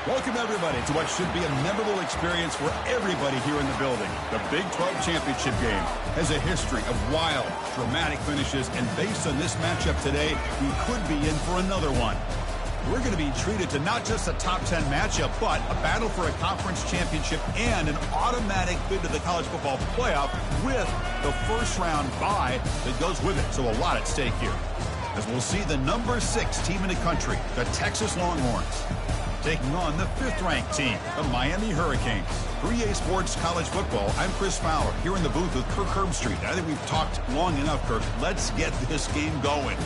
Welcome, everybody, to what should be a memorable experience for everybody here in the building. The Big 12 Championship game has a history of wild, dramatic finishes, and based on this matchup today, we could be in for another one. We're going to be treated to not just a top 10 matchup, but a battle for a conference championship and an automatic bid to the college football playoff with the first-round bye that goes with it. So a lot at stake here, as we'll see the number 6 team in the country, the Texas Longhorns, taking on the 5th-ranked team, the Miami Hurricanes. 3A Sports College Football, I'm Chris Fowler, here in the booth with Kirk Herbstreit. I think we've talked long enough, Kirk. Let's get this game going.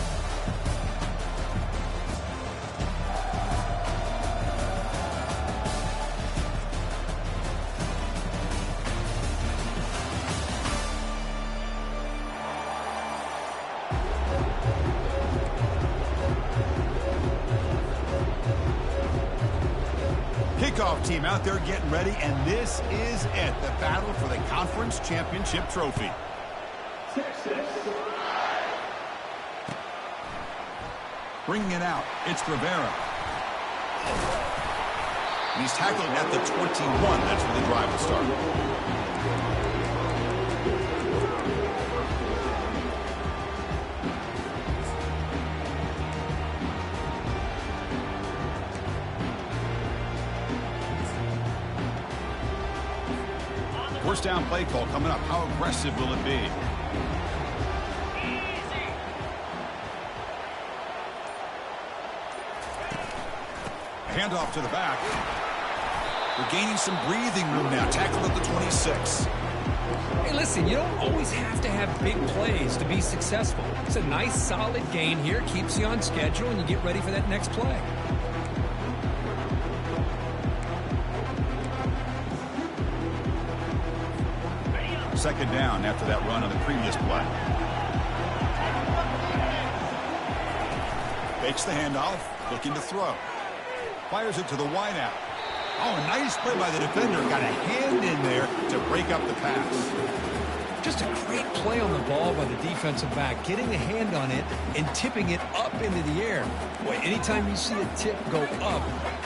Kickoff team out there getting ready, and this is it, the battle for the conference championship trophy. Bringing it out, it's Rivera. And he's tackled at the 21. That's where the drive will start. First down play call coming up. How aggressive will it be? Handoff to the back. We're gaining some breathing room now. Tackled at the 26. Hey, listen, you don't always have to have big plays to be successful. It's a nice, solid gain here. Keeps you on schedule, and you get ready for that next play. Second down after that run on the previous play. Fakes the handoff, looking to throw. Fires it to the wideout. Oh, a nice play by the defender. Got a hand in there to break up the pass. Just a great play on the ball by the defensive back, getting a hand on it and tipping it up into the air. Boy, anytime you see a tip go up,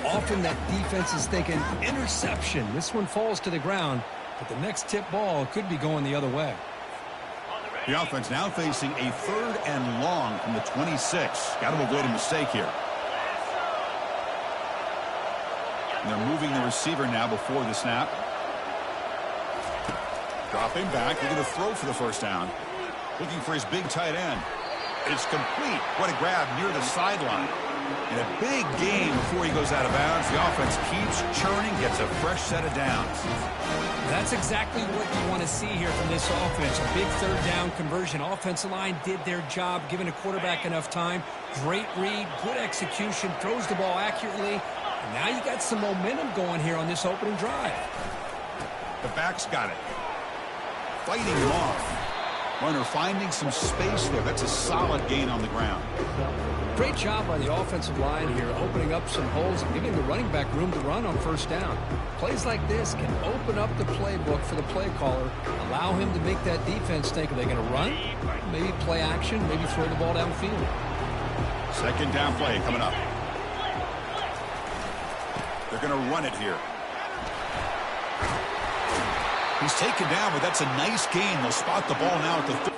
often that defense is thinking interception. This one falls to the ground. But the next tip ball could be going the other way. The offense now facing a 3rd and long from the 26. Got to avoid a mistake here. And they're moving the receiver now before the snap. Dropping back, looking to throw for the first down. Looking for his big tight end. It's complete. What a grab near the sideline. And a big gain before he goes out of bounds. The offense keeps churning, gets a fresh set of downs. That's exactly what you want to see here from this offense. A big 3rd down conversion. Offensive line did their job, giving a quarterback enough time. Great read, good execution, throws the ball accurately. And now you got some momentum going here on this opening drive. The back's got it. Fighting him off. Runner finding some space there. That's a solid gain on the ground. Great job by the offensive line here, opening up some holes and giving the running back room to run on first down. Plays like this can open up the playbook for the play caller, allow him to make that defense think, are they going to run? Maybe play action, maybe throw the ball downfield. Second down play coming up. They're going to run it here. He's taken down, but that's a nice gain. They'll spot the ball now at the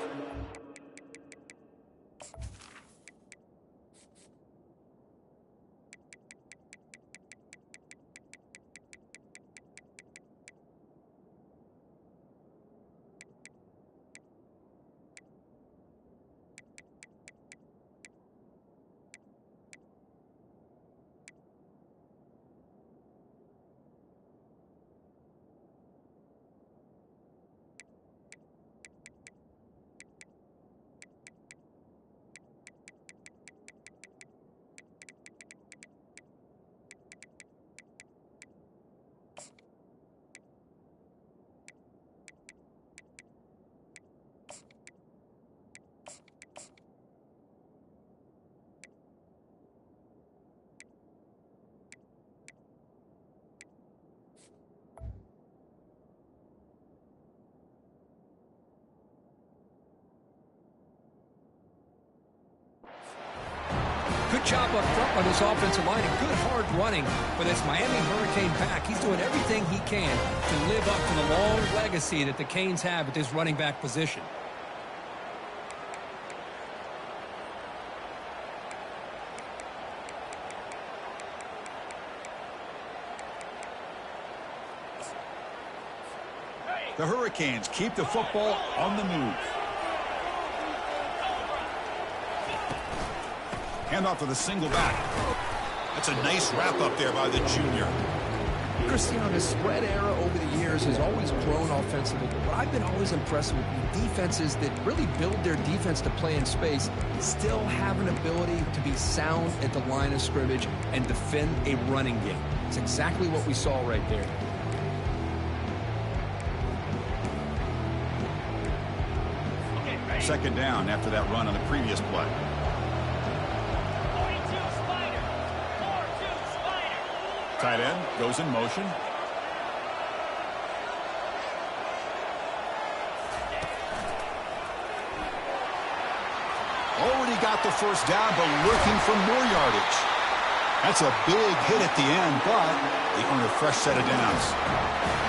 Good job up front by this offensive line and good hard running for this Miami Hurricane back. He's doing everything he can to live up to the long legacy that the Canes have at this running back position. The Hurricanes keep the football on the move. Handoff to the single back. That's a nice wrap up there by the junior. Cristiano, the spread era over the years has always grown offensively, but I've been always impressed with the defenses that really build their defense to play in space, still have an ability to be sound at the line of scrimmage and defend a running game. It's exactly what we saw right there. Second down after that run on the previous play. Tight end goes in motion. Already got the first down, but looking for more yardage. That's a big hit at the end, but they earn a fresh set of downs.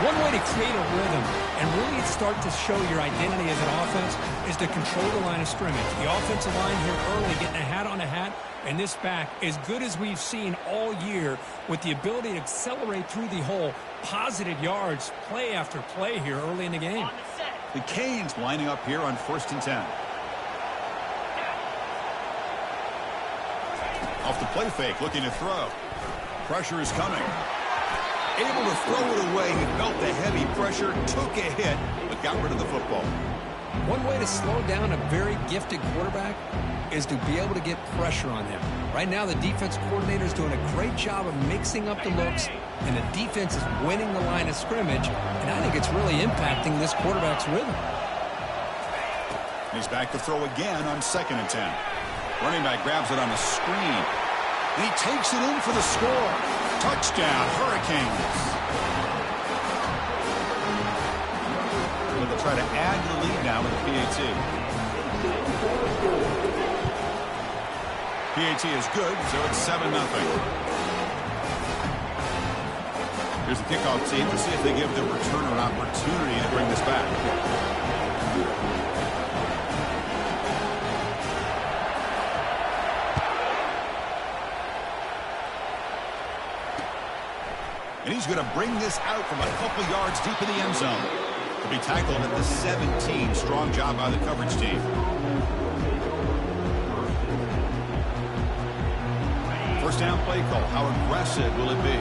One way to create a rhythm and really start to show your identity as an offense is to control the line of scrimmage. The offensive line here early getting a hat on a hat, and this back, as good as we've seen all year, with the ability to accelerate through the hole, positive yards, play after play here early in the game. The Canes lining up here on 1st and 10. Off the play fake, looking to throw. Pressure is coming. Able to throw it away. He felt the heavy pressure, took a hit, but got rid of the football. One way to slow down a very gifted quarterback is to be able to get pressure on him. Right now, the defense coordinator is doing a great job of mixing up the looks, and the defense is winning the line of scrimmage, and I think it's really impacting this quarterback's rhythm. He's back to throw again on 2nd and 10. Running back grabs it on the screen, and he takes it in for the score. Touchdown, Hurricanes. They'll try to add to the lead now with the PAT. PAT is good, so it's 7-0. Here's the kickoff team to see if they give the returner an opportunity to bring this back. And he's going to bring this out from a couple yards deep in the end zone. To be tackled at the 17. Strong job by the coverage team. First down play call. How aggressive will it be?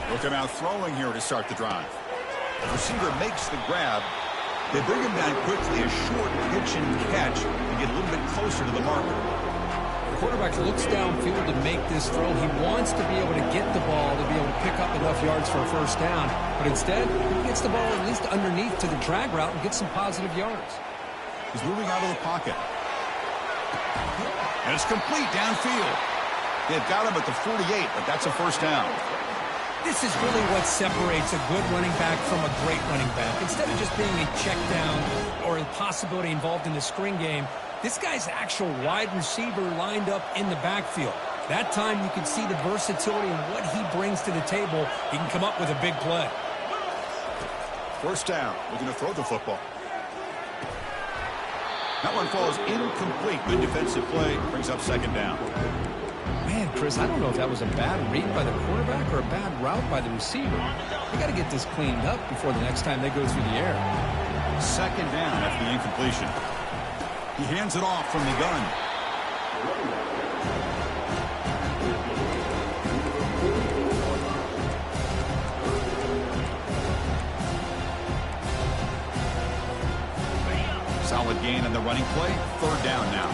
They'll come out throwing here to start the drive. The receiver makes the grab. They bring him down quickly. A short pitch and catch to get a little bit closer to the marker. The quarterback looks downfield to make this throw. He wants to be able to get the ball to be able to pick up enough yards for a first down. But instead, he gets the ball at least underneath to the drag route and gets some positive yards. He's moving out of the pocket. And it's complete downfield. They've got him at the 48, but that's a first down. This is really what separates a good running back from a great running back. Instead of just being a check down or a possibility involved in the screen game, this guy's actual wide receiver lined up in the backfield. That time you can see the versatility and what he brings to the table. He can come up with a big play. First down. Looking to throw the football. That one falls incomplete. Good defensive play. Brings up 2nd down. Man, Chris, I don't know if that was a bad read by the quarterback or a bad route by the receiver. They got to get this cleaned up before the next time they go through the air. 2nd down after the incompletion. He hands it off from the gun. Solid gain on the running play. 3rd down now.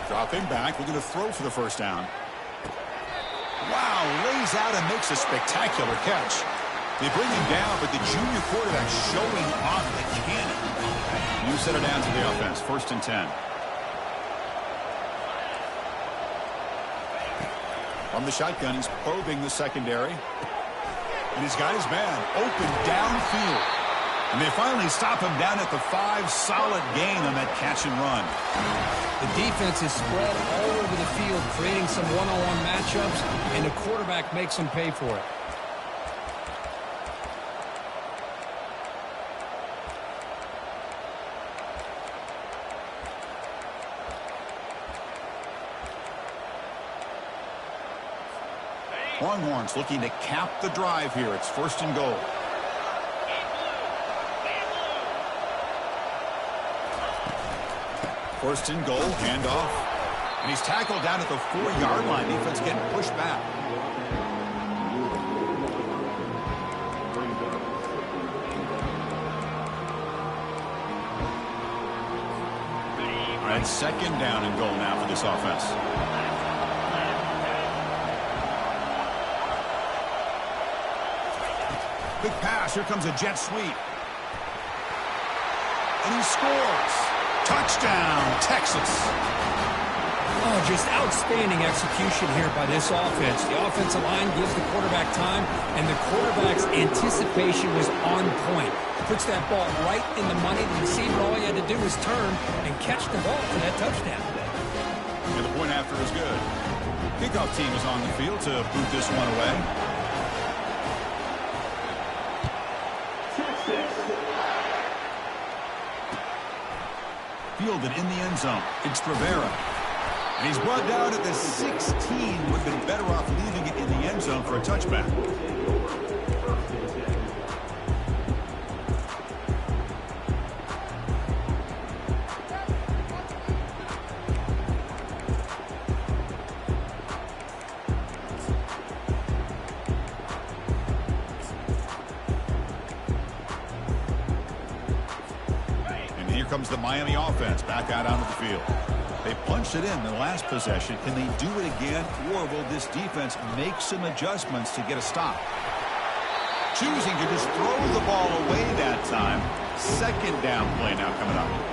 Dropping back. We're going to throw for the first down. Wow, lays out and makes a spectacular catch. They bring him down, but the junior quarterback showing off the cannon. You set it down to the offense. 1st and 10. From the shotgun, he's probing the secondary. And he's got his man open downfield. And they finally stop him down at the 5. Solid gain on that catch and run. The defense is spread all over the field, creating some one-on-one matchups, and the quarterback makes them pay for it. Longhorns looking to cap the drive here. It's 1st and goal. First and goal, handoff. And he's tackled down at the 4-yard line. Defense getting pushed back. All right, 2nd down and goal now for this offense. Big pass. Here comes a jet sweep. And he scores. Touchdown, Texas. Oh, just outstanding execution here by this offense. The offensive line gives the quarterback time, and the quarterback's anticipation was on point. Puts that ball right in the money. The receiver, all he had to do was turn and catch the ball for that touchdown. And the point after is good. Kickoff team is on the field to boot this one away. Fielded in the end zone. It's Rivera. And he's brought down at the 16. Would have been better off leaving it in the end zone for a touchback. Comes the Miami offense back out onto the field. They punched it in the last possession. Can they do it again, or will this defense make some adjustments to get a stop? Choosing to just throw the ball away that time. 2nd down play now coming up.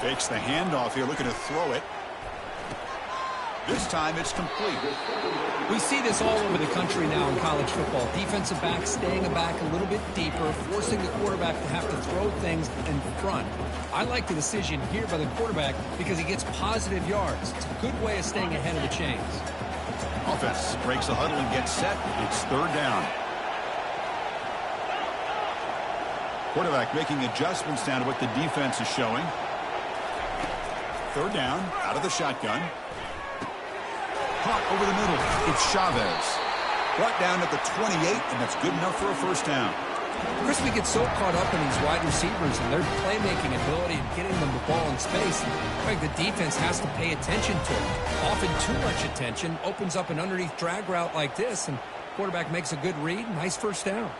Fakes the handoff here, looking to throw it. This time it's complete. We see this all over the country now in college football. Defensive backs staying back a little bit deeper, forcing the quarterback to have to throw things in front. I like the decision here by the quarterback because he gets positive yards. It's a good way of staying ahead of the chains. Offense breaks the huddle and gets set. It's 3rd down. Quarterback making adjustments down to what the defense is showing. 3rd down, out of the shotgun. Caught over the middle. It's Chavez. Brought down at the 28, and that's good enough for a 1st down. Chris, we get so caught up in these wide receivers and their playmaking ability and getting them the ball in space. I think the defense has to pay attention to it. Often too much attention opens up an underneath drag route like this, and quarterback makes a good read. Nice 1st down.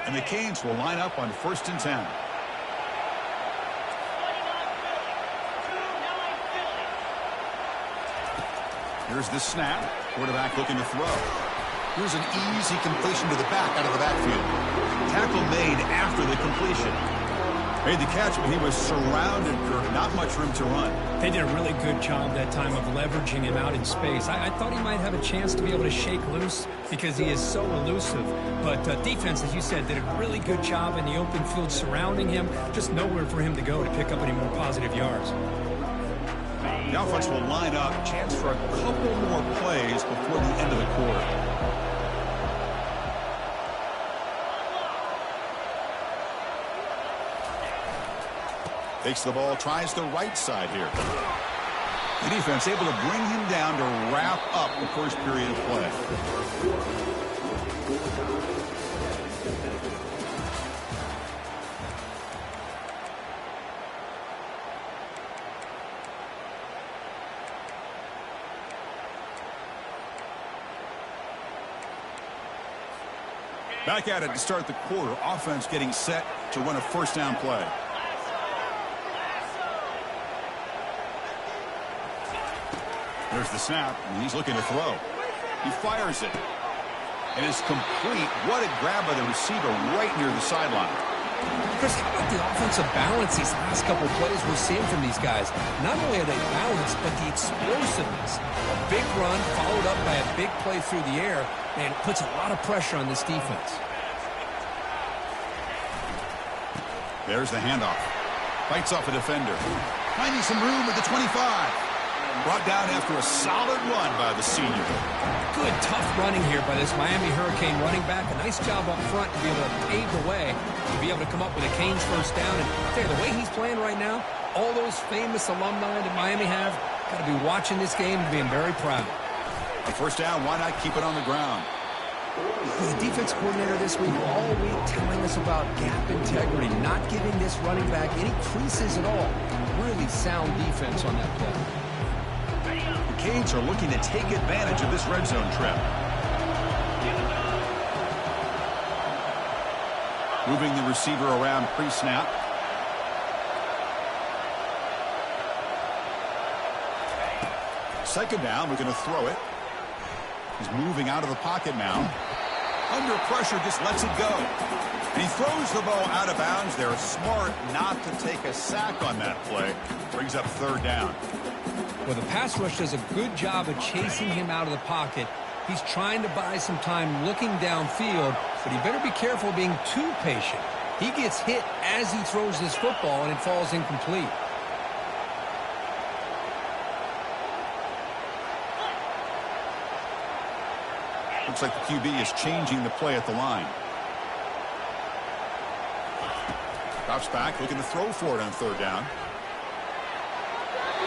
And the Canes will line up on 1st and 10. Here's the snap. Quarterback looking to throw. Here's an easy completion to the back out of the backfield. Tackle made after the completion. Made the catch, but he was surrounded, Kirk. Not much room to run. They did a really good job that time of leveraging him out in space. I thought he might have a chance to be able to shake loose because he is so elusive. But defense, as you said, did a really good job in the open field surrounding him. Just nowhere for him to go to pick up any more positive yards. The offense will line up. Chance for a couple more plays before the end of the quarter. Takes the ball, tries the right side here. The defense able to bring him down to wrap up the first period of play. Back at it to start the quarter. Offense getting set to run a first down play. There's the snap, and he's looking to throw. He fires it. And it's complete. What a grab by the receiver right near the sideline. Chris, how about the offensive balance these last couple plays we're seeing from these guys? Not only are they balanced, but the explosiveness. A big run followed up by a big play through the air, and it puts a lot of pressure on this defense. There's the handoff. Fights off a defender. Finding some room at the 25. Brought down after a solid run by the senior. Good, tough running here by this Miami Hurricane running back. A nice job up front to be able to pave the way, to be able to come up with a Canes first down. And I tell you, the way he's playing right now, all those famous alumni that Miami have, got to be watching this game and being very proud. A first down, why not keep it on the ground? The defense coordinator this week all week telling us about gap integrity, not giving this running back any creases at all. Really sound defense on that play. The Canes are looking to take advantage of this red zone trip. Moving the receiver around pre-snap. Second down, we're going to throw it. He's moving out of the pocket now. Under pressure, just lets it go. And he throws the ball out of bounds. They're smart not to take a sack on that play. Brings up third down. Well, the pass rush does a good job of chasing him out of the pocket. He's trying to buy some time looking downfield, but he better be careful being too patient. He gets hit as he throws this football, and it falls incomplete. Looks like the QB is changing the play at the line. Drops back, looking to throw for it on third down.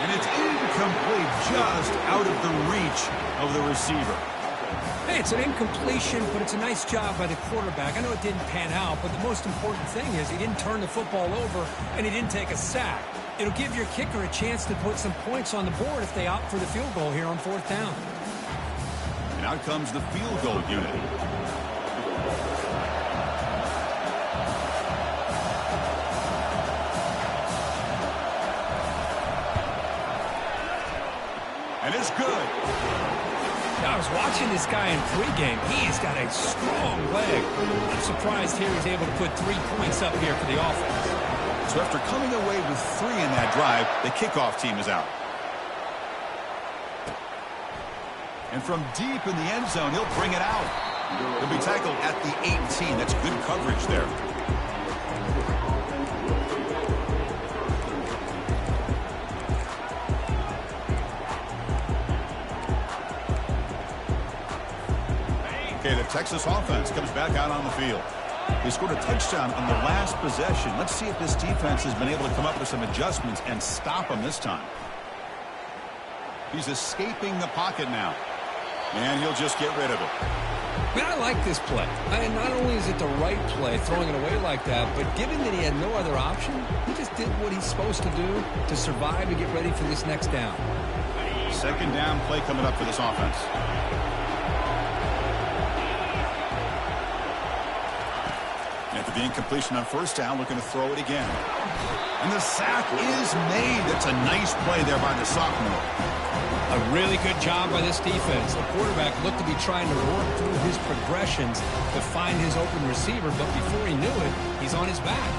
And it's incomplete, just out of the reach of the receiver. Hey, it's an incompletion, but it's a nice job by the quarterback. I know it didn't pan out, but the most important thing is he didn't turn the football over and he didn't take a sack. It'll give your kicker a chance to put some points on the board if they opt for the field goal here on fourth down. And out comes the field goal unit. And it's good. Now, I was watching this guy in pregame. He's got a strong leg. I'm surprised here he's able to put 3 points up here for the offense. So after coming away with 3 in that drive, the kickoff team is out. And from deep in the end zone, he'll bring it out. He'll be tackled at the 18. That's good coverage there. Okay, the Texas offense comes back out on the field. They scored a touchdown on the last possession. Let's see if this defense has been able to come up with some adjustments and stop them this time. He's escaping the pocket now. And he'll just get rid of it. Man, I like this play. And not only is it the right play, throwing it away like that, but given that he had no other option, he just did what he's supposed to do to survive and get ready for this next down. Second down play coming up for this offense. After the incompletion on first down, looking to throw it again. And the sack is made. That's a nice play there by the sophomore. A really good job by this defense. The quarterback looked to be trying to work through his progressions to find his open receiver, but before he knew it, he's on his back.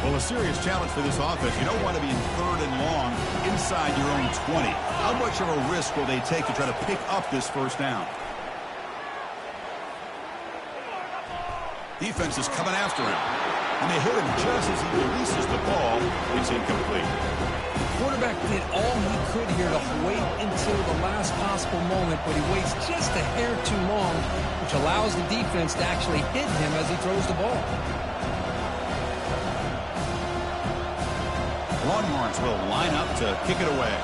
Well, a serious challenge for this offense. You don't want to be in third and long inside your own 20. How much of a risk will they take to try to pick up this first down? Defense is coming after him. And they hit him just as he releases the ball. It's incomplete. The quarterback did all he could here to wait until the last possible moment, but he waits just a hair too long, which allows the defense to actually hit him as he throws the ball. Longhorns will line up to kick it away.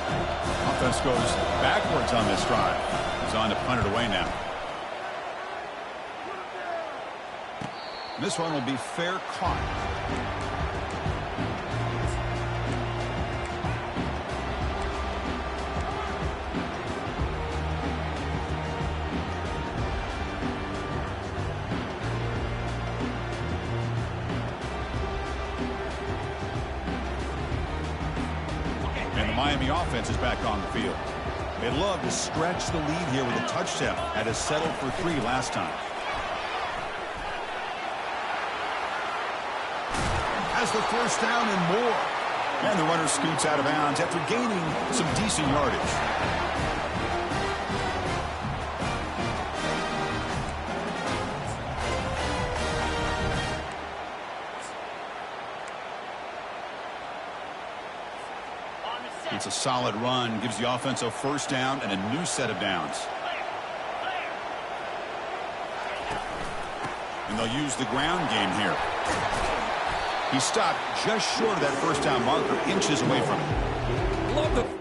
Offense goes backwards on this drive. He's on to punt it away now. This one will be fair caught. Miami offense is back on the field. They'd love to stretch the lead here with a touchdown. Had to settle for 3 last time. Has the first down and more. And the runner scoots out of bounds after gaining some decent yardage. It's a solid run, gives the offense a first down and a new set of downs. And they'll use the ground game here. He stopped just short of that first down marker, inches away from it. Love the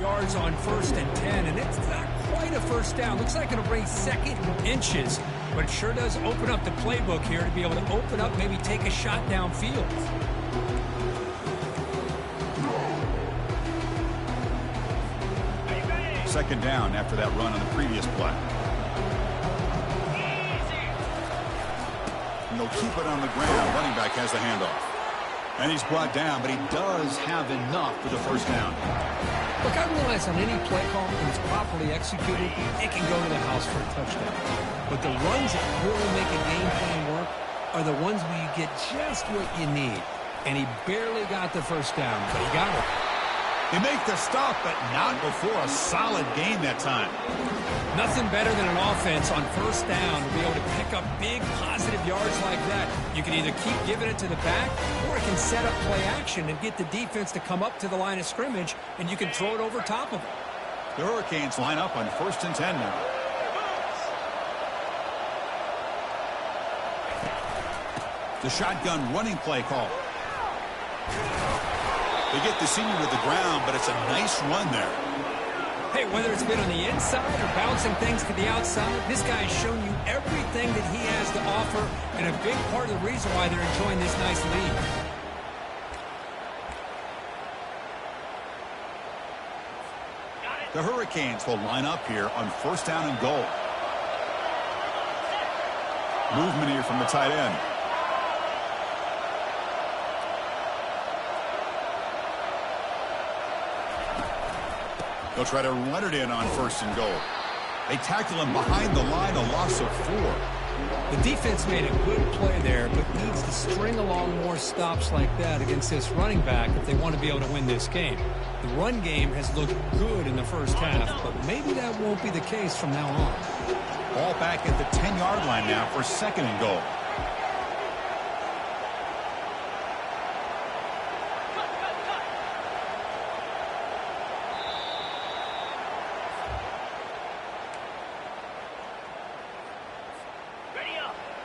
yards on 1st and 10, and it's not quite a first down. Looks like it'll bring 2nd inches, but it sure does open up the playbook here to be able to open up, maybe take a shot downfield. Second down after that run on the previous play. And they'll keep it on the ground. Running back has the handoff. And he's brought down, but he does have enough for the first down. Look, I realize on any play call, when it's properly executed, it can go to the house for a touchdown. But the runs that really make a game plan work are the ones where you get just what you need. And he barely got the first down, but he got it. They make the stop, but not before a solid gain that time. Nothing better than an offense on first down to be able to pick up big positive yards like that. You can either keep giving it to the back, or it can set up play action and get the defense to come up to the line of scrimmage, and you can throw it over top of it. The Hurricanes line up on 1st and 10 now. The shotgun running play call. They get the senior to the ground, but it's a nice run there. Hey, whether it's been on the inside or bouncing things to the outside, this guy has shown you everything that he has to offer, and a big part of the reason why they're enjoying this nice lead. The Hurricanes will line up here on 1st down and goal. Movement here from the tight end. They'll try to run it in on 1st and goal. They tackle him behind the line, a loss of 4. The defense made a good play there, but needs to string along more stops like that against this running back if they want to be able to win this game. The run game has looked good in the first half, but maybe that won't be the case from now on. Ball back at the 10-yard line now for 2nd and goal.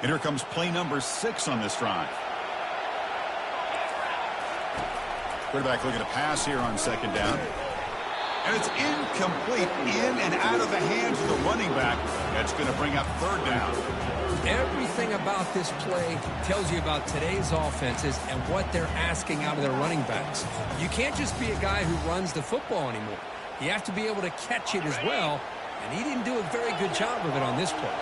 And here comes play number 6 on this drive. Quarterback looking to pass here on 2nd down. And it's incomplete, in and out of the hands of the running back. That's going to bring up 3rd down. Everything about this play tells you about today's offenses and what they're asking out of their running backs. You can't just be a guy who runs the football anymore. You have to be able to catch it as well, and he didn't do a very good job of it on this play.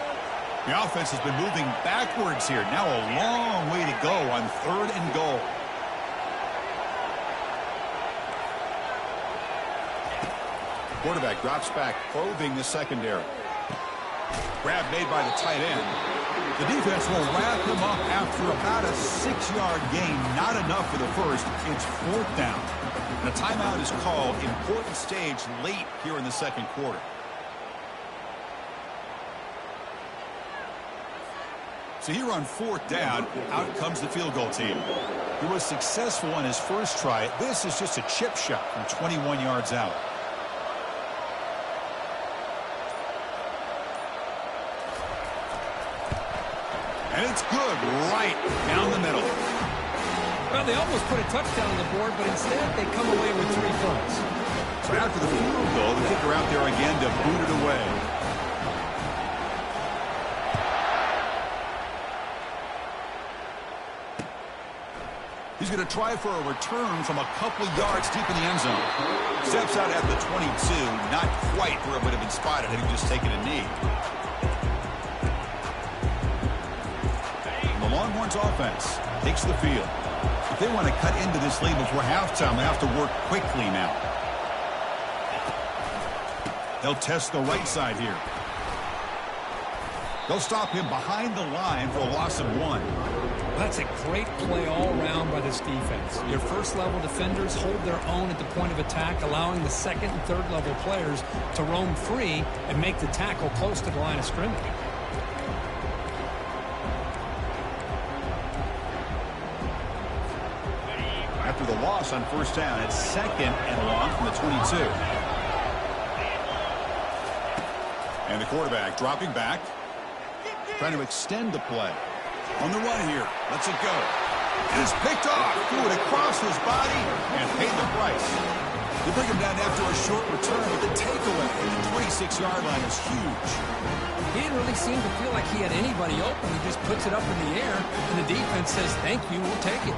The offense has been moving backwards here. Now a long way to go on 3rd and goal. Quarterback drops back, probing the secondary. Grab made by the tight end. The defense will wrap him up after about a 6-yard gain. Not enough for the first. It's 4th down. And a timeout is called. Important stage late here in the 2nd quarter. So here on 4th down, out comes the field goal team. He was successful on his first try. This is just a chip shot from 21 yards out. And it's good right down the middle. Well, they almost put a touchdown on the board, but instead they come away with 3 points. So after the field goal, the kicker out there again to boot it away. He's going to try for a return from a couple yards deep in the end zone. Steps out at the 22, not quite where it would have been spotted had he just taken a knee. And the Longhorns offense takes the field. If they want to cut into this lead before halftime, they have to work quickly now. They'll test the right side here. They'll stop him behind the line for a loss of 1. That's a great play all around by this defense. Your first-level defenders hold their own at the point of attack, allowing the 2nd and 3rd-level players to roam free and make the tackle close to the line of scrimmage. After the loss on 1st down, it's 2nd and long from the 22. And the quarterback dropping back, trying to extend the play. On the run here, lets it go. And it's picked off. Threw it across his body and paid the price. They bring him down after a short return, but the takeaway at the 26-yard line is huge. He didn't really seem to feel like he had anybody open. He just puts it up in the air, and the defense says, thank you, we'll take it.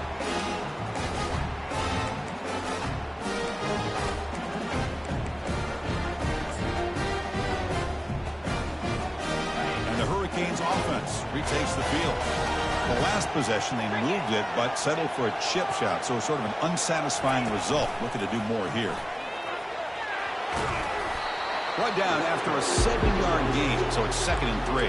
And the Hurricanes offense retakes the field. The last possession, they moved it, but settled for a chip shot. So sort of an unsatisfying result. Looking to do more here. Brought down after a 7-yard gain, so it's 2nd and 3.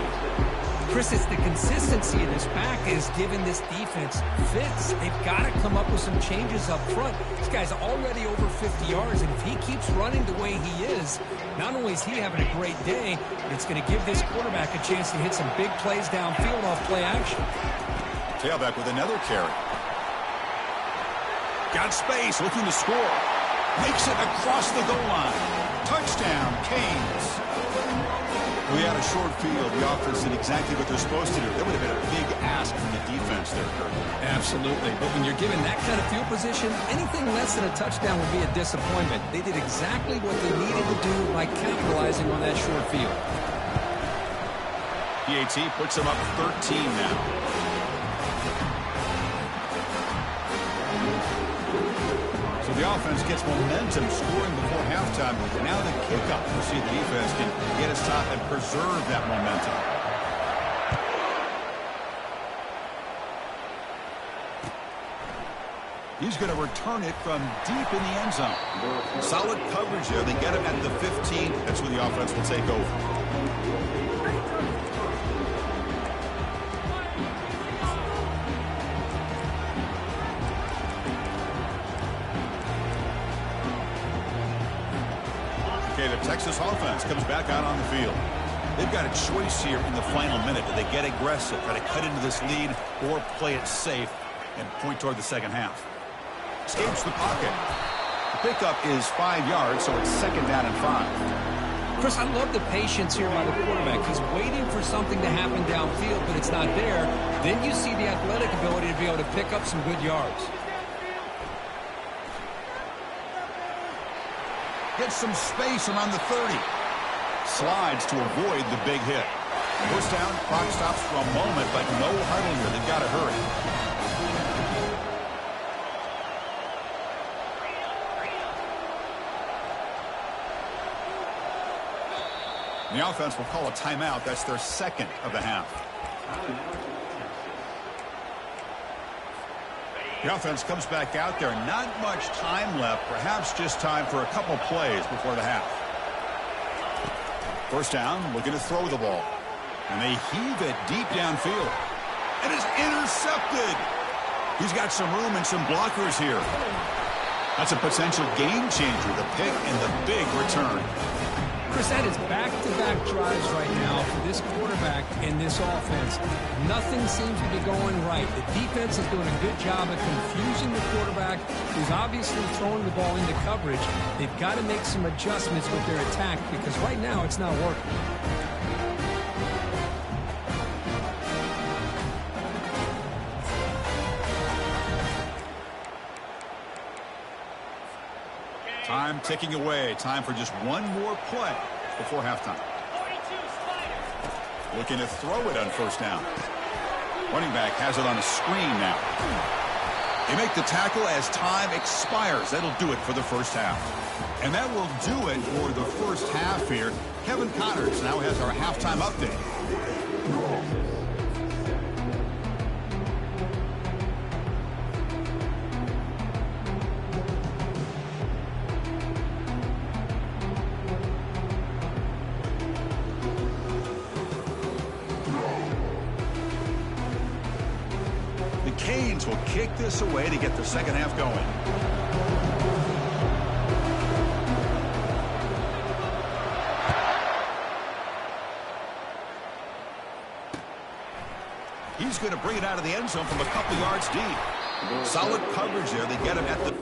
Chris, it's the consistency in this back is giving this defense fits. They've got to come up with some changes up front. This guy's already over 50 yards, and if he keeps running the way he is, not only is he having a great day, it's going to give this quarterback a chance to hit some big plays downfield off play action. Tailback with another carry. Got space, looking to score. Makes it across the goal line. Touchdown, Canes. We had a short field. The offense did exactly what they're supposed to do. That would have been a big ask from the defense there, Kirk. Absolutely. But when you're given that kind of field position, anything less than a touchdown would be a disappointment. They did exactly what they needed to do by capitalizing on that short field. PAT puts them up 13 now. So the offense gets momentum, scoring before halftime. Now the kickoff. We'll see if the defense can get a stop and preserve that momentum. He's going to return it from deep in the end zone. Solid coverage there. They get him at the 15. That's where the offense will take over. The Texas offense comes back out on the field. They've got a choice here in the final minute. Do they get aggressive, try to cut into this lead, or play it safe and point toward the second half? Escapes the pocket. The pickup is 5 yards, so it's 2nd down and 5. Chris, I love the patience here by the quarterback. He's waiting for something to happen downfield, but it's not there. Then you see the athletic ability to be able to pick up some good yards. Gets some space around the 30. Slides to avoid the big hit. First down, clock stops for a moment, but no huddle here. They've got to hurry. The offense will call a timeout. That's their 2nd of the half. The offense comes back out there. Not much time left. Perhaps just time for a couple plays before the half. First down, looking to throw the ball. And they heave it deep downfield. It is intercepted. He's got some room and some blockers here. That's a potential game changer, the pick and the big return. Chris, that is back-to-back drives right now for this quarterback and this offense. Nothing seems to be going right. The defense is doing a good job of confusing the quarterback, who's obviously throwing the ball into coverage. They've got to make some adjustments with their attack because right now it's not working. Time ticking away. Time for just one more play before halftime. Looking to throw it on first down. Running back has it on a screen now. They make the tackle as time expires. That'll do it for the first half. And that will do it for the first half here. Kevin Connors now has our halftime update. Canes will kick this away to get the second half going. He's going to bring it out of the end zone from a couple yards deep. Solid coverage there. They get him at the...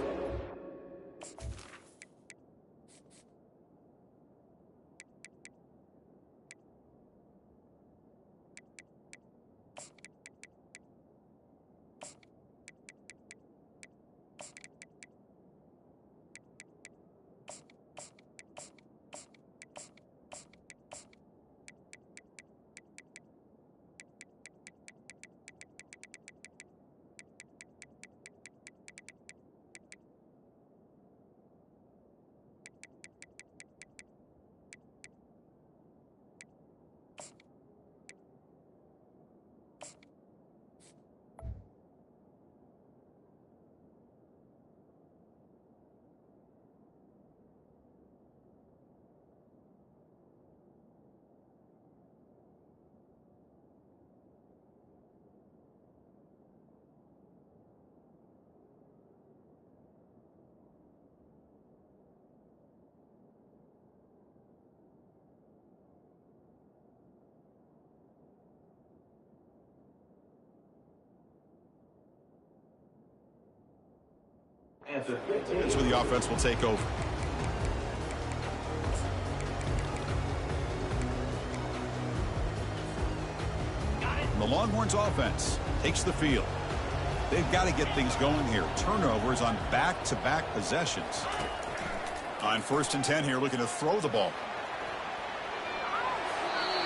That's where the offense will take over. The Longhorns offense takes the field. They've got to get things going here. Turnovers on back-to-back possessions. On 1st and 10 here, looking to throw the ball.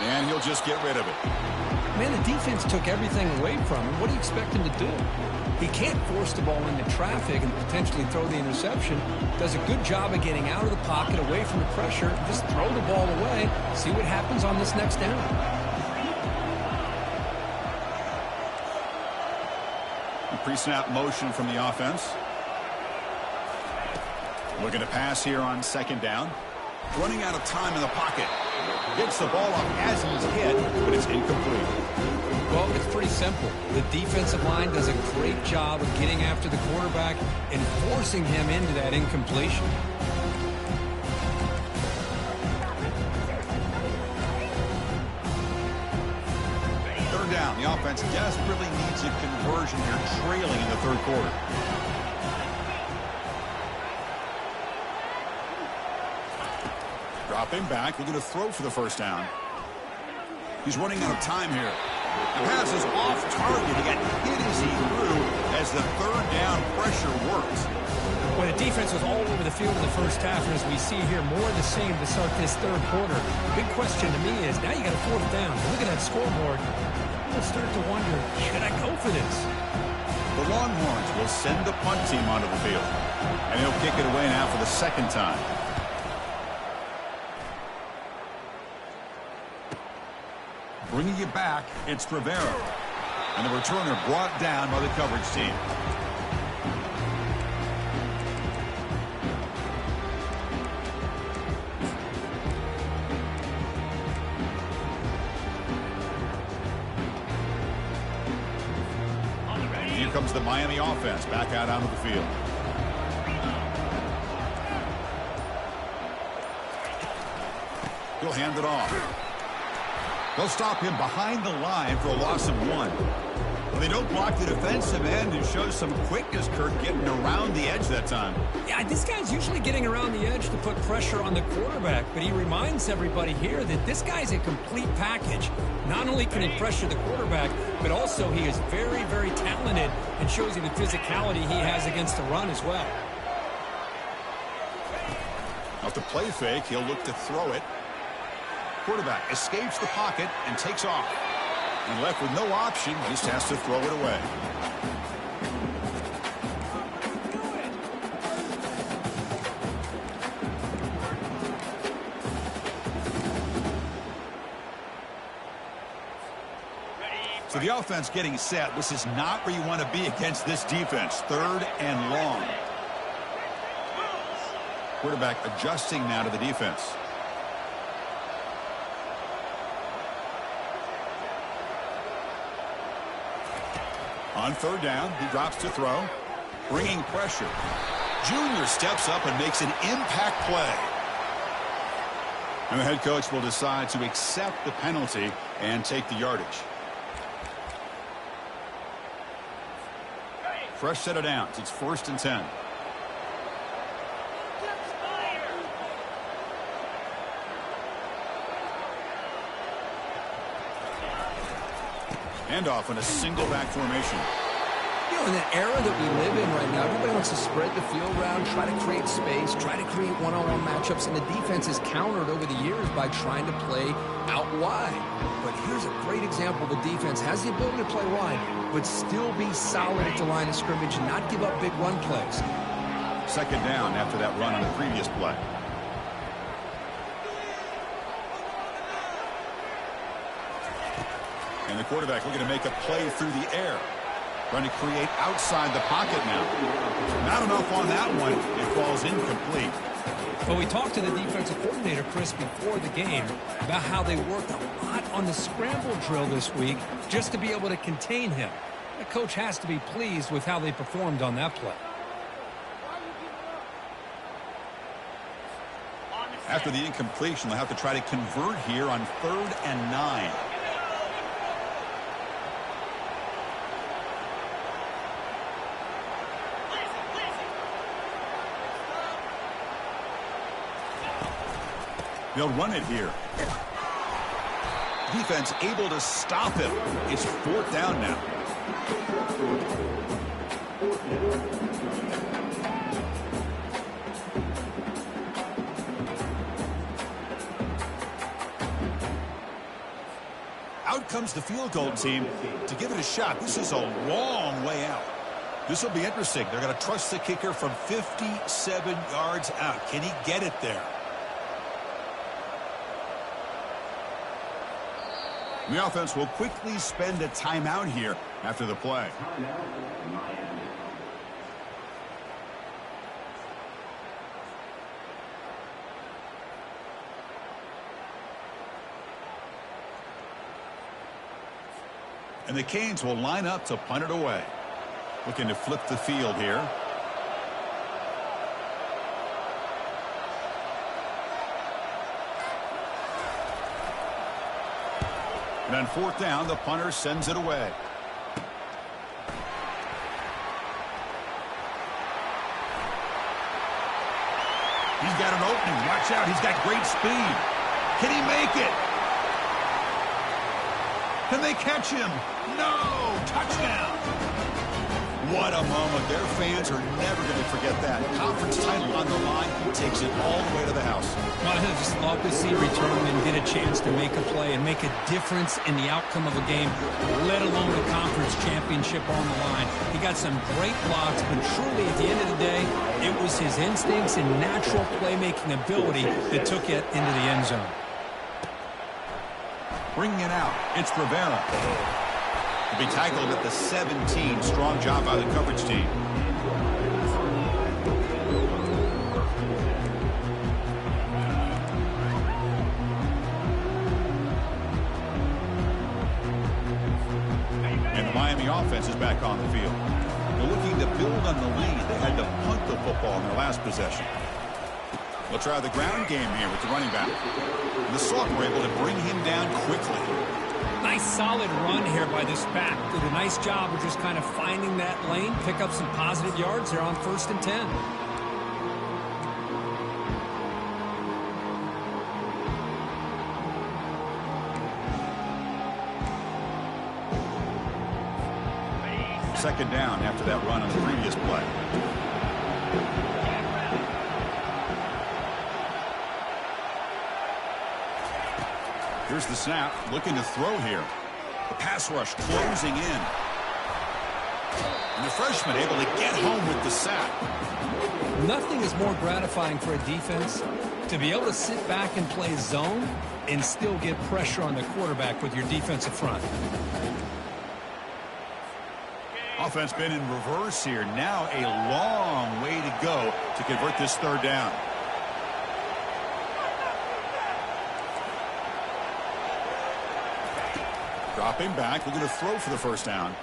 And he'll just get rid of it. Man, the defense took everything away from him. What do you expect him to do? He can't force the ball into traffic and potentially throw the interception. Does a good job of getting out of the pocket, away from the pressure. Just throw the ball away. See what happens on this next down. Pre-snap motion from the offense. Looking to pass here on 2nd down. Running out of time in the pocket. Gets the ball up as he's hit, but it's incomplete. Well, it's pretty simple. The defensive line does a great job of getting after the quarterback and forcing him into that incompletion. Down. The offense desperately needs a conversion here, trailing in the 3rd quarter. Dropping back, looking to throw for the 1st down. He's running out of time here. The pass is off target. He got hit as he threw as the 3rd down pressure works. Well, the defense was all over the field in the 1st half, and as we see here, more of the same to start this 3rd quarter. Big question to me is, now you got a 4th down. Look at that scoreboard. I'll start to wonder, should I go for this? The Longhorns will send the punt team onto the field. And he'll kick it away now for the 2nd time. Bringing it back, it's Rivera. And the returner brought down by the coverage team. Here comes the Miami offense back out onto the field. He'll hand it off. They'll stop him behind the line for a loss of 1. Well, they don't block the defensive end and show some quickness, Kirk, getting around the edge that time. Yeah, this guy's usually getting around the edge to put pressure on the quarterback, but he reminds everybody here that this guy's a complete package. Not only can he pressure the quarterback, but also he is very, very talented and shows you the physicality he has against the run as well. Off the play fake, he'll look to throw it. Quarterback escapes the pocket and takes off. And left with no option, just has to throw it away. So the offense getting set. This is not where you want to be against this defense. 3rd and long. Quarterback adjusting now to the defense. On 3rd down, he drops to throw. Bringing pressure. Junior steps up and makes an impact play. And the head coach will decide to accept the penalty and take the yardage. Fresh set of downs. It's 1st and 10. Handoff in a single back formation. You know, in the era that we live in right now, everybody wants to spread the field around, try to create space, try to create one-on-one matchups, and the defense is countered over the years by trying to play out wide. But here's a great example. The defense has the ability to play wide, but still be solid at the line of scrimmage and not give up big run plays. 2nd down after that run on the previous play. And the quarterback looking to make a play through the air. Trying to create outside the pocket now. Not enough on that one. It falls incomplete. Well, we talked to the defensive coordinator, Chris, before the game about how they worked a lot on the scramble drill this week just to be able to contain him. The coach has to be pleased with how they performed on that play. After the incompletion, they'll have to try to convert here on 3rd and 9. They'll run it here. Defense able to stop him. It's 4th down now. Out comes the field goal team to give it a shot. This is a long way out. This will be interesting. They're going to trust the kicker from 57 yards out. Can he get it there? The offense will quickly spend a timeout here after the play. And the Canes will line up to punt it away. Looking to flip the field here. And on 4th down, the punter sends it away. He's got an opening. Watch out. He's got great speed. Can he make it? Can they catch him? No! Touchdown! What a moment. Their fans are never going to forget that. Conference title on the line. He takes it all the way to the house. Well, I just love to see return and get a chance to make a play and make a difference in the outcome of a game, let alone the conference championship on the line. He got some great blocks, but truly at the end of the day, it was his instincts and natural playmaking ability that took it into the end zone. Bringing it out. It's Rivera. To be tackled at the 17. Strong job by the coverage team. And the Miami offense is back on the field. They're looking to build on the lead. They had to punt the football in their last possession. They'll try the ground game here with the running back. And the sophomore able to bring him down quickly. Nice solid run here by this back. Did a nice job of just kind of finding that lane, pick up some positive yards there on 1st and 10. Second down after that run on the previous play. Here's the snap, looking to throw here. The pass rush closing in. And the freshman able to get home with the sack. Nothing is more gratifying for a defense to be able to sit back and play zone and still get pressure on the quarterback with your defensive front. Offense been in reverse here. Now a long way to go to convert this 3rd down. Dropping back, looking to throw for the 1st down.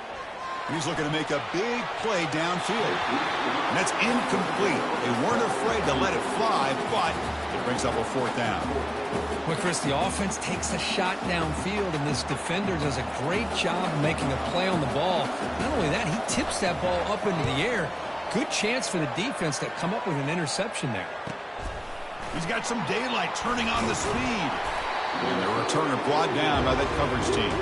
And he's looking to make a big play downfield. And that's incomplete. They weren't afraid to let it fly, but it brings up a 4th down. Well, Chris, the offense takes a shot downfield, and this defender does a great job making a play on the ball. Not only that, he tips that ball up into the air. Good chance for the defense to come up with an interception there. He's got some daylight turning on the speed. And the returner brought down by that coverage team.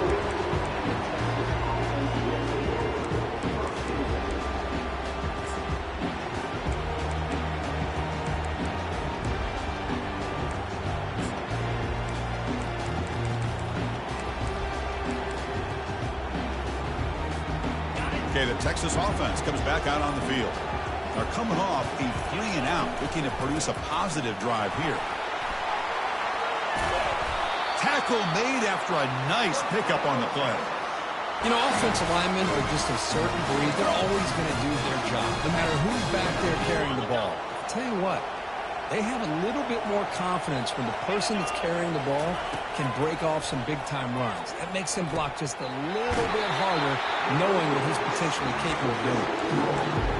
Okay, the Texas offense comes back out on the field. They're coming off a 3-and-out, looking to produce a positive drive here. Tackle made after a nice pickup on the play. You know, offensive linemen are just a certain breed. They're always going to do their job, no matter who's back there carrying the ball. I'll tell you what, they have a little bit more confidence when the person that's carrying the ball can break off some big-time runs. That makes him block just a little bit harder, knowing what he's potentially capable of doing.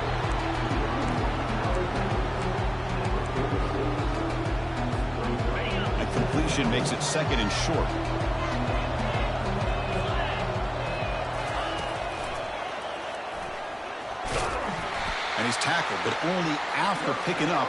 Completion makes it 2nd and short. And he's tackled, but only after picking up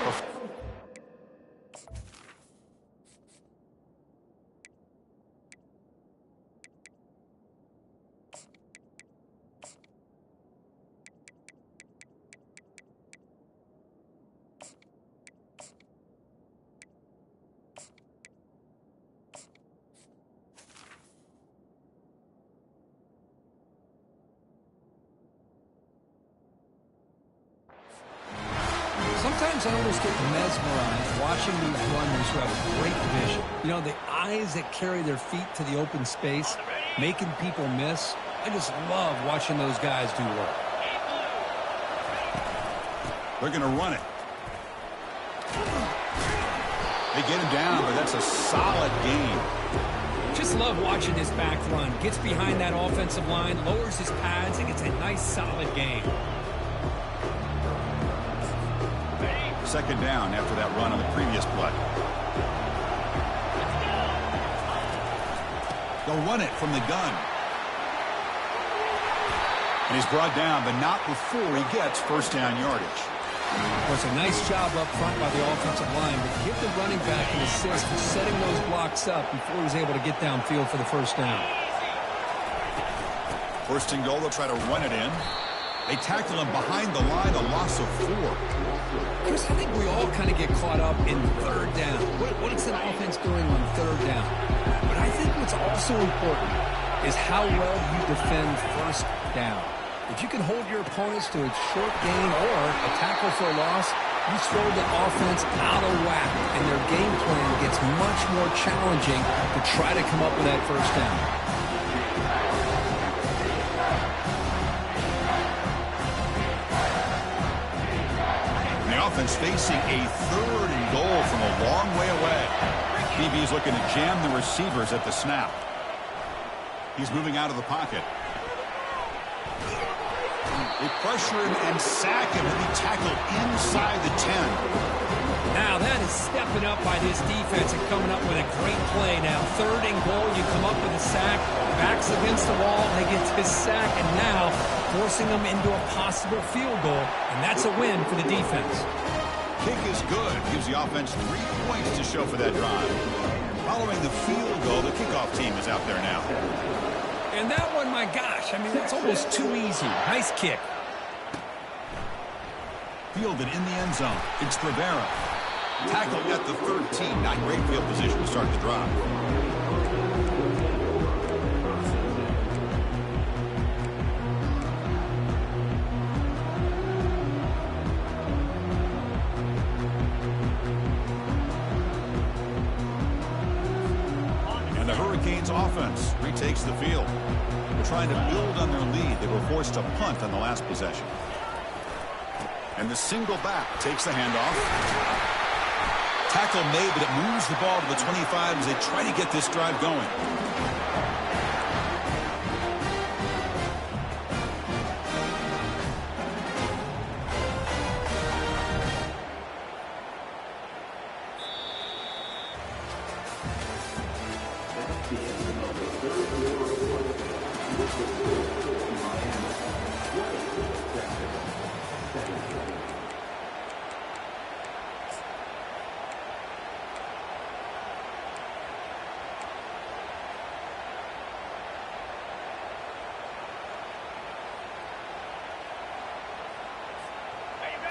Sometimes I almost get mesmerized watching these runners who have great vision. You know, the eyes that carry their feet to the open space, making people miss. I just love watching those guys do work. They're going to run it. They get him down, but that's a solid gain. Just love watching this back run. Gets behind that offensive line, lowers his pads, and gets a nice solid gain. Second down after that run on the previous play. They'll run it from the gun. And he's brought down, but not before he gets first down yardage. Well, it's a nice job up front by the offensive line, but give the running back an assist for setting those blocks up before he's able to get downfield for the first down. First and goal, they'll try to run it in. They tackle him behind the line, a loss of 4. Chris, I think we all kind of get caught up in third down. What is an offense doing on third down? But I think what's also important is how well you defend first down. If you can hold your opponents to a short gain or a tackle for a loss, you throw the offense out of whack, and their game plan gets much more challenging to try to come up with that first down. The offense facing a third and goal from a long way away. DB's looking to jam the receivers at the snap. He's moving out of the pocket. They pressure him and sack him, and he tackled inside the 10. Now that is stepping up by this defense and coming up with a great play. Now third and goal, you come up with a sack, backs against the wall, they get his sack, and now forcing them into a possible field goal, and that's a win for the defense. Kick is good. Gives the offense 3 points to show for that drive. Following the field goal, the kickoff team is out there now. And that one, my gosh, I mean, that's almost too easy. Nice kick. Fielded in the end zone. It's Rivera. Tackled at the 13. Not great field position to start the drive. And the Hurricanes offense retakes the field. They're trying to build on their lead. They were forced to punt on the last possession. And the single back takes the handoff. Tackle made, but it moves the ball to the 25 as they try to get this drive going.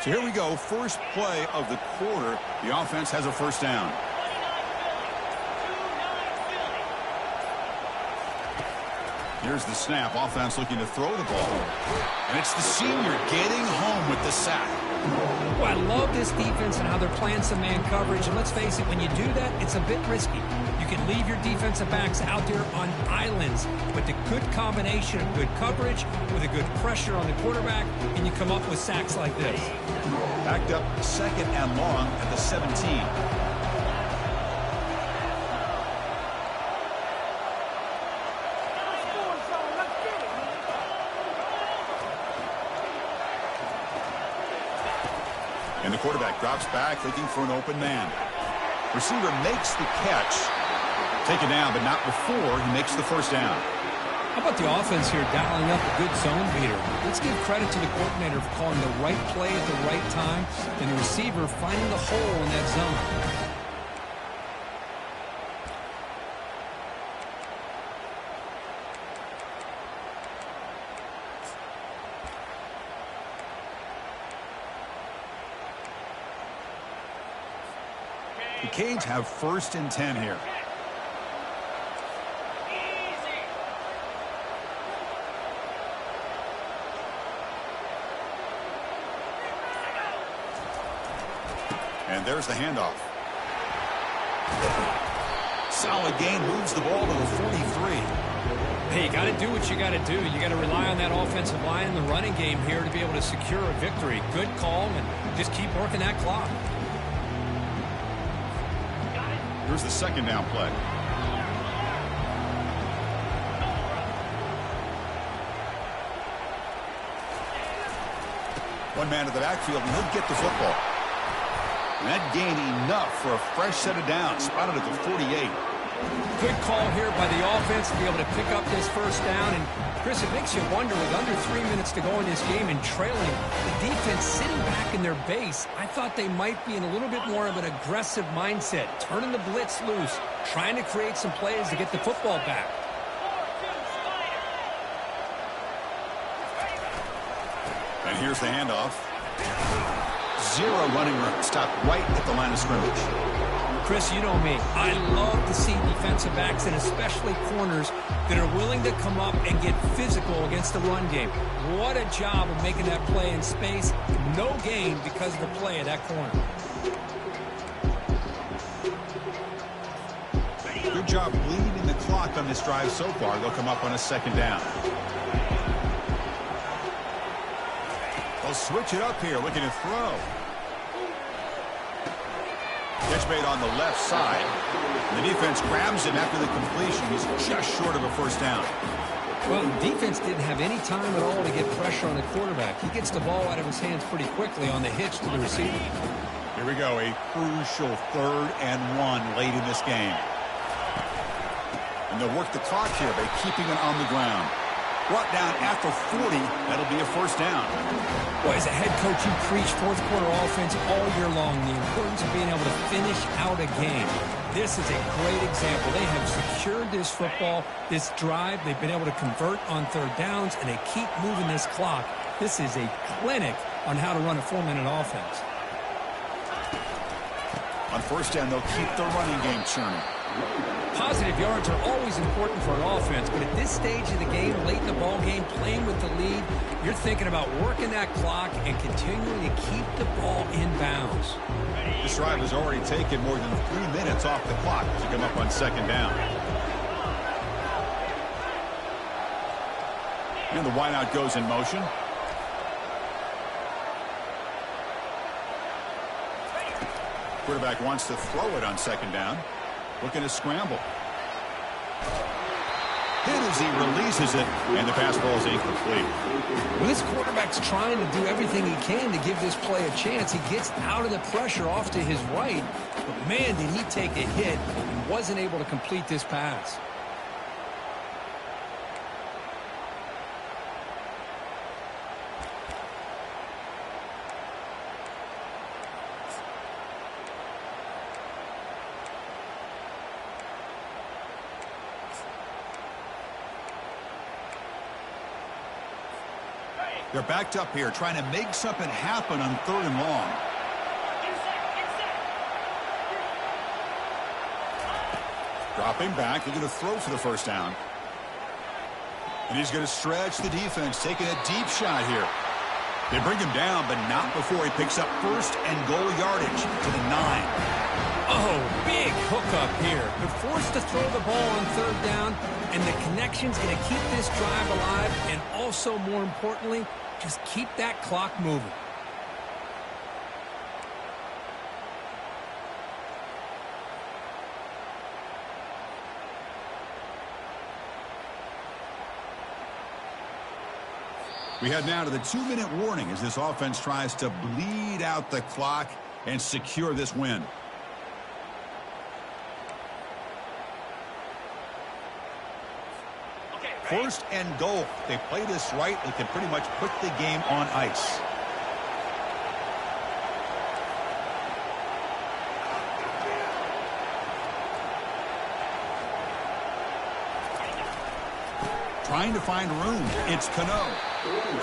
So here we go, first play of the quarter. The offense has a first down. Here's the snap. Offense looking to throw the ball. And it's the senior getting home with the sack. Well, I love this defense and how they're playing some man coverage. And let's face it, when you do that, it's a bit risky. You can leave your defensive backs out there on islands. But the good combination of good coverage with a good pressure on the quarterback, and you come up with sacks like this. Backed up second and long at the 17. And the quarterback drops back looking for an open man. Receiver makes the catch. Taken down, but not before he makes the first down. How about the offense here dialing up a good zone beater? Let's give credit to the coordinator for calling the right play at the right time and the receiver finding the hole in that zone. The Canes have first and 10 here. And there's the handoff. Solid gain, moves the ball to the 43. Hey, you got to do what you got to do. You got to rely on that offensive line in the running game here to be able to secure a victory. Good call, and just keep working that clock. Here's the second down play. One man to the backfield, and he'll get the football. And that gained enough for a fresh set of downs, spotted at the 48. Good call here by the offense to be able to pick up this first down. And, Chris, it makes you wonder, with under 3 minutes to go in this game and trailing, the defense sitting back in their base, I thought they might be in a little bit more of an aggressive mindset, turning the blitz loose, trying to create some plays to get the football back. And here's the handoff. Zero running room. Stopped right at the line of scrimmage. Chris, you know me. I love to see defensive backs and especially corners that are willing to come up and get physical against the run game. What a job of making that play in space. No gain because of the play of that corner. Good job bleeding the clock on this drive so far. They'll come up on a second down. They'll switch it up here, looking to throw. Catch made on the left side. The defense grabs him after the completion. He's just short of a first down. Well, the defense didn't have any time at all to get pressure on the quarterback. He gets the ball out of his hands pretty quickly on the hitch to the receiver. Here we go, a crucial 3rd and 1 late in this game. And they'll work the clock here by keeping it on the ground. Brought down at the 40, that'll be a first down. Boy, as a head coach, you preach fourth quarter offense all year long. The importance of being able to finish out a game. This is a great example. They have secured this football, this drive. They've been able to convert on 3rd downs, and they keep moving this clock. This is a clinic on how to run a 4-minute offense. On first down, they'll keep the running game churning. Positive yards are always important for an offense, but at this stage of the game, late in the ball game, playing with the lead, you're thinking about working that clock and continuing to keep the ball in bounds. This drive has already taken more than 3 minutes off the clock to come up on second down. And the wideout goes in motion. Quarterback wants to throw it on second down. Looking to scramble. Hit as he releases it, and the pass ball is incomplete. Well, this quarterback's trying to do everything he can to give this play a chance. He gets out of the pressure off to his right, but man, did he take a hit and wasn't able to complete this pass. They're backed up here, trying to make something happen on 3rd and long. Dropping back, they're going to throw for the first down. And he's going to stretch the defense, taking a deep shot here. They bring him down, but not before he picks up 1st and goal yardage to the 9. Oh, big hookup here. They're forced to throw the ball on 3rd down, and the connection's going to keep this drive alive, and also, more importantly, just keep that clock moving. We head now to the 2-minute warning as this offense tries to bleed out the clock and secure this win. First and goal. They play this right, they can pretty much put the game on ice. Trying to find room. It's Cano.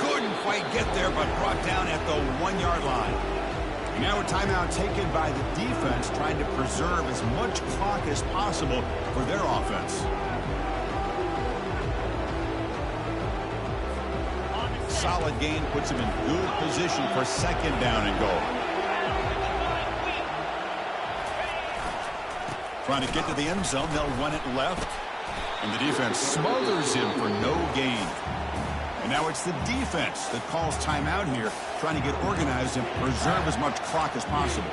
Couldn't quite get there, but brought down at the 1-yard line. And now a timeout taken by the defense, trying to preserve as much clock as possible for their offense. Solid gain puts him in good position for second down and goal. Trying to get to the end zone. They'll run it left. And the defense smothers him for no gain. And now it's the defense that calls timeout here, trying to get organized and preserve as much clock as possible.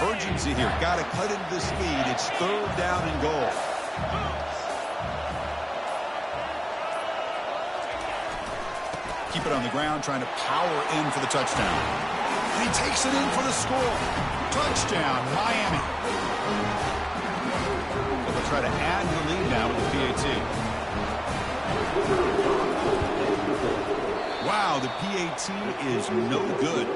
Urgency here. Got to cut into this lead. It's 3rd down and goal. Keep it on the ground, trying to power in for the touchdown. And he takes it in for the score. Touchdown, Miami. So they'll try to add to the lead now with the PAT. Wow, the PAT is no good.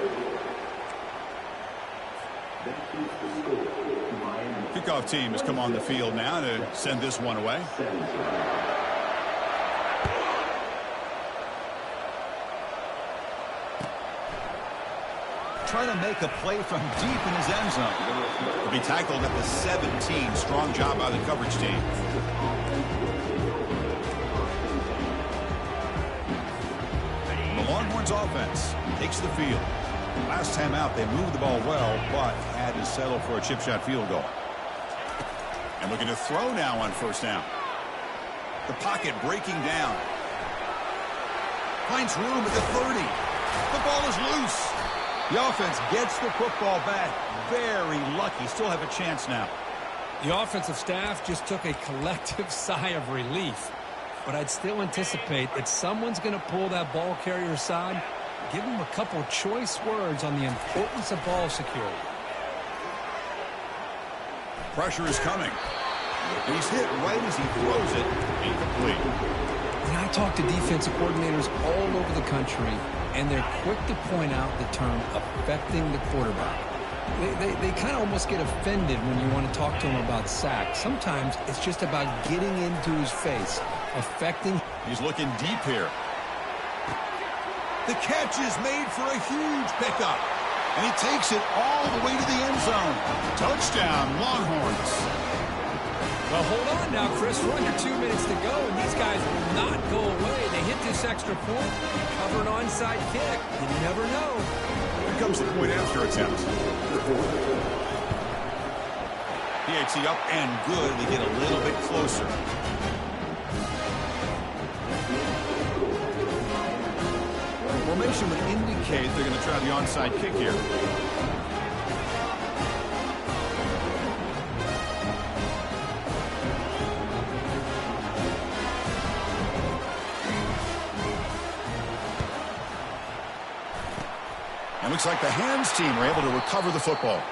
Kickoff team has come on the field now to send this one away. Trying to make a play from deep in his end zone. He'll be tackled at the 17. Strong job by the coverage team. The Longhorns offense takes the field. Last time out, they moved the ball well, but had to settle for a chip shot field goal. And looking to throw now on 1st down. The pocket breaking down. Finds room at the 30. The ball is loose. The offense gets the football back. Very lucky. Still have a chance now. The offensive staff just took a collective sigh of relief. But I'd still anticipate that someone's going to pull that ball carrier aside. Give him a couple choice words on the importance of ball security. Pressure is coming. He's hit right as he throws it. Incomplete. And I talk to defensive coordinators all over the country, and they're quick to point out the term affecting the quarterback. They kind of almost get offended when you want to talk to them about sacks. Sometimes it's just about getting into his face, affecting. He's looking deep here. The catch is made for a huge pickup. And he takes it all the way to the end zone. Touchdown, Longhorns. Well, hold on now, Chris. We're under 2 minutes to go, and these guys will not go away. They hit this extra point, cover an onside kick. You never know. Here comes the point after attempt. PAT up and good. They get a little bit closer. Formation would indicate they're going to try the onside kick here. And looks like the hands team are able to recover the football.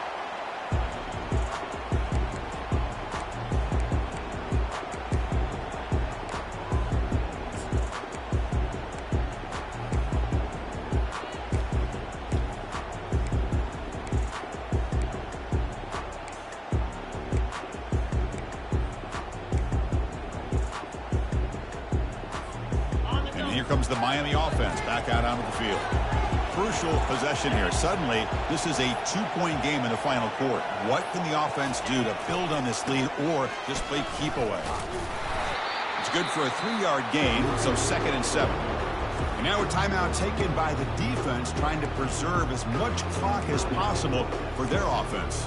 Here comes the Miami offense back out onto the field. Crucial possession here. Suddenly, this is a 2-point game in the final quarter. What can the offense do to build on this lead or just play keep away? It's good for a 3-yard gain, so 2nd and 7. And now a timeout taken by the defense, trying to preserve as much clock as possible for their offense.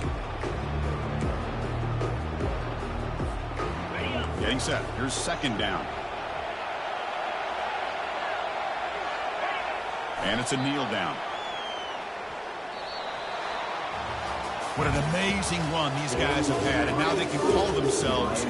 Getting set. Here's 2nd down. And it's a kneel down. What an amazing run these guys have had, and now they can call themselves